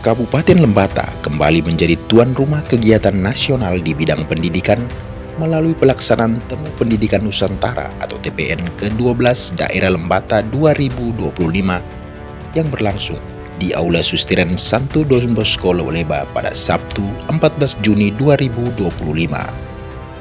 Kabupaten Lembata kembali menjadi tuan rumah kegiatan nasional di bidang pendidikan melalui pelaksanaan Temu Pendidikan Nusantara atau TPN ke-12 Daerah Lembata 2025 yang berlangsung di Aula Sustiren Santo Don Bosco Leweleba pada Sabtu 14 Juni 2025.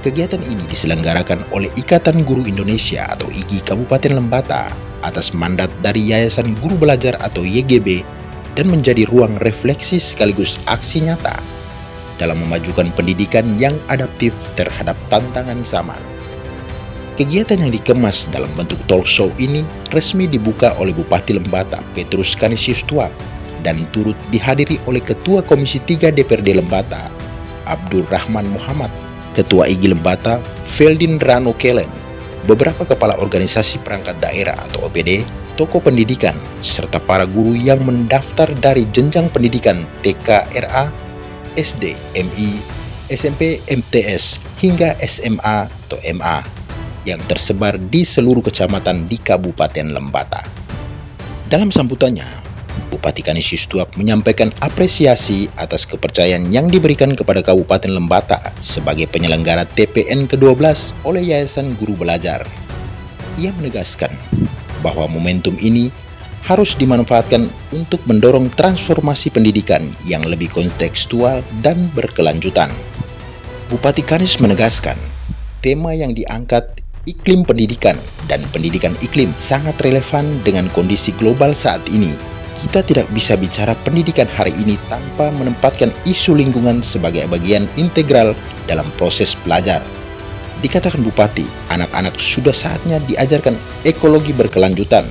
Kegiatan ini diselenggarakan oleh Ikatan Guru Indonesia atau IGI Kabupaten Lembata atas mandat dari Yayasan Guru Belajar atau YGB dan menjadi ruang refleksi sekaligus aksi nyata dalam memajukan pendidikan yang adaptif terhadap tantangan zaman. Kegiatan yang dikemas dalam bentuk talk show ini resmi dibuka oleh Bupati Lembata Petrus Canisius Tuak dan turut dihadiri oleh Ketua Komisi 3 DPRD Lembata Abdul Rahman Muhammad, Ketua IGI Lembata Feldin Rano Kelen, beberapa kepala organisasi perangkat daerah atau OPD, tokoh pendidikan, serta para guru yang mendaftar dari jenjang pendidikan TK RA, SD, MI, SMP, MTS, hingga SMA atau MA yang tersebar di seluruh kecamatan di Kabupaten Lembata. Dalam sambutannya, Bupati Canisius Tuak menyampaikan apresiasi atas kepercayaan yang diberikan kepada Kabupaten Lembata sebagai penyelenggara TPN ke-12 oleh Yayasan Guru Belajar. Ia menegaskan bahwa momentum ini harus dimanfaatkan untuk mendorong transformasi pendidikan yang lebih kontekstual dan berkelanjutan. Bupati Kanis menegaskan, tema yang diangkat iklim pendidikan dan pendidikan iklim sangat relevan dengan kondisi global saat ini. Kita tidak bisa bicara pendidikan hari ini tanpa menempatkan isu lingkungan sebagai bagian integral dalam proses belajar. Dikatakan Bupati, anak-anak sudah saatnya diajarkan ekologi berkelanjutan.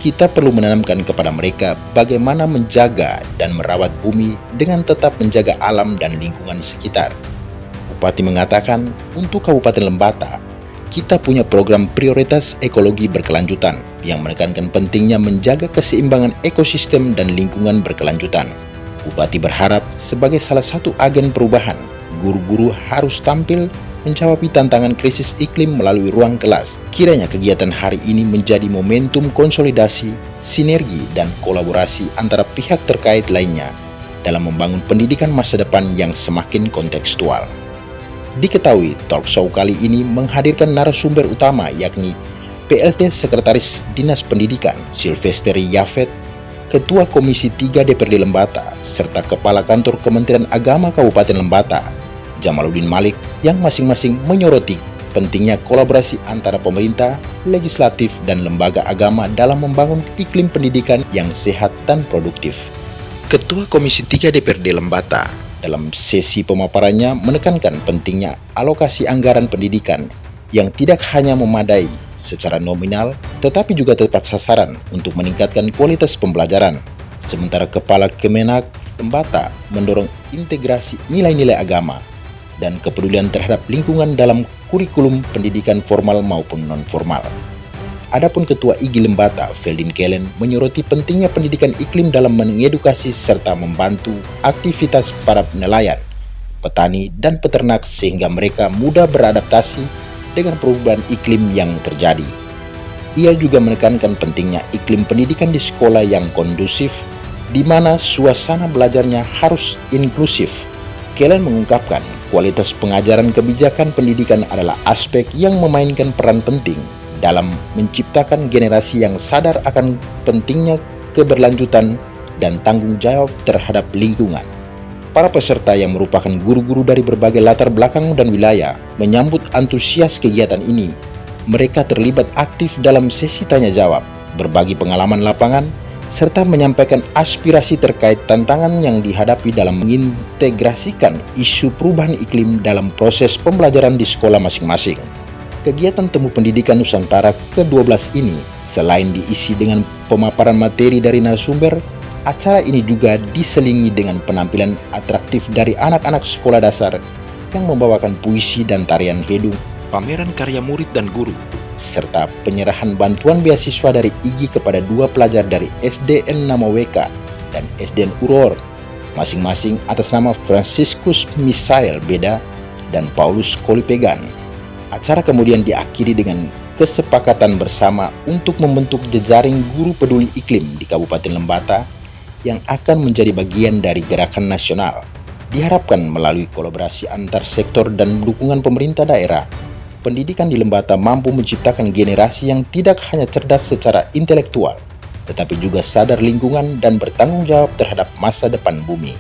Kita perlu menanamkan kepada mereka bagaimana menjaga dan merawat bumi dengan tetap menjaga alam dan lingkungan sekitar. Bupati mengatakan, untuk Kabupaten Lembata, kita punya program prioritas ekologi berkelanjutan yang menekankan pentingnya menjaga keseimbangan ekosistem dan lingkungan berkelanjutan. Bupati berharap sebagai salah satu agen perubahan, guru-guru harus tampil menjawab tantangan krisis iklim melalui ruang kelas. Kiranya kegiatan hari ini menjadi momentum konsolidasi, sinergi, dan kolaborasi antara pihak terkait lainnya dalam membangun pendidikan masa depan yang semakin kontekstual. Diketahui, talk show kali ini menghadirkan narasumber utama yakni PLT Sekretaris Dinas Pendidikan Silvestri Yafet, Ketua Komisi 3 DPRD Lembata, serta Kepala Kantor Kementerian Agama Kabupaten Lembata Jamaluddin Malik, yang masing-masing menyoroti pentingnya kolaborasi antara pemerintah, legislatif, dan lembaga agama dalam membangun iklim pendidikan yang sehat dan produktif. Ketua Komisi 3 DPRD Lembata dalam sesi pemaparannya menekankan pentingnya alokasi anggaran pendidikan yang tidak hanya memadai secara nominal, tetapi juga tepat sasaran untuk meningkatkan kualitas pembelajaran. Sementara Kepala Kemenak Lembata mendorong integrasi nilai-nilai agama dan kepedulian terhadap lingkungan dalam kurikulum pendidikan formal maupun non-formal. Adapun Ketua IGI Lembata, Feldin Kelen, menyoroti pentingnya pendidikan iklim dalam mengedukasi serta membantu aktivitas para nelayan, petani, dan peternak sehingga mereka mudah beradaptasi dengan perubahan iklim yang terjadi. Ia juga menekankan pentingnya iklim pendidikan di sekolah yang kondusif, di mana suasana belajarnya harus inklusif. Kelen mengungkapkan, kualitas pengajaran kebijakan pendidikan adalah aspek yang memainkan peran penting dalam menciptakan generasi yang sadar akan pentingnya keberlanjutan dan tanggung jawab terhadap lingkungan. Para peserta yang merupakan guru-guru dari berbagai latar belakang dan wilayah menyambut antusias kegiatan ini. Mereka terlibat aktif dalam sesi tanya jawab, berbagi pengalaman lapangan, serta menyampaikan aspirasi terkait tantangan yang dihadapi dalam mengintegrasikan isu perubahan iklim dalam proses pembelajaran di sekolah masing-masing. Kegiatan Temu Pendidikan Nusantara ke-12 ini, selain diisi dengan pemaparan materi dari narasumber, acara ini juga diselingi dengan penampilan atraktif dari anak-anak sekolah dasar yang membawakan puisi dan tarian hedung, pameran karya murid dan guru, serta penyerahan bantuan beasiswa dari IGI kepada 2 pelajar dari SDN Namaweka dan SDN Uror, masing-masing atas nama Franciscus Misael Beda dan Paulus Kolipegan. Acara kemudian diakhiri dengan kesepakatan bersama untuk membentuk jejaring guru peduli iklim di Kabupaten Lembata yang akan menjadi bagian dari gerakan nasional. Diharapkan melalui kolaborasi antar sektor dan dukungan pemerintah daerah, pendidikan di Lembata mampu menciptakan generasi yang tidak hanya cerdas secara intelektual, tetapi juga sadar lingkungan dan bertanggung jawab terhadap masa depan bumi.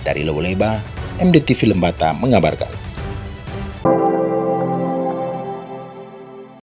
Dari Lewoleba, MDTV Lembata mengabarkan.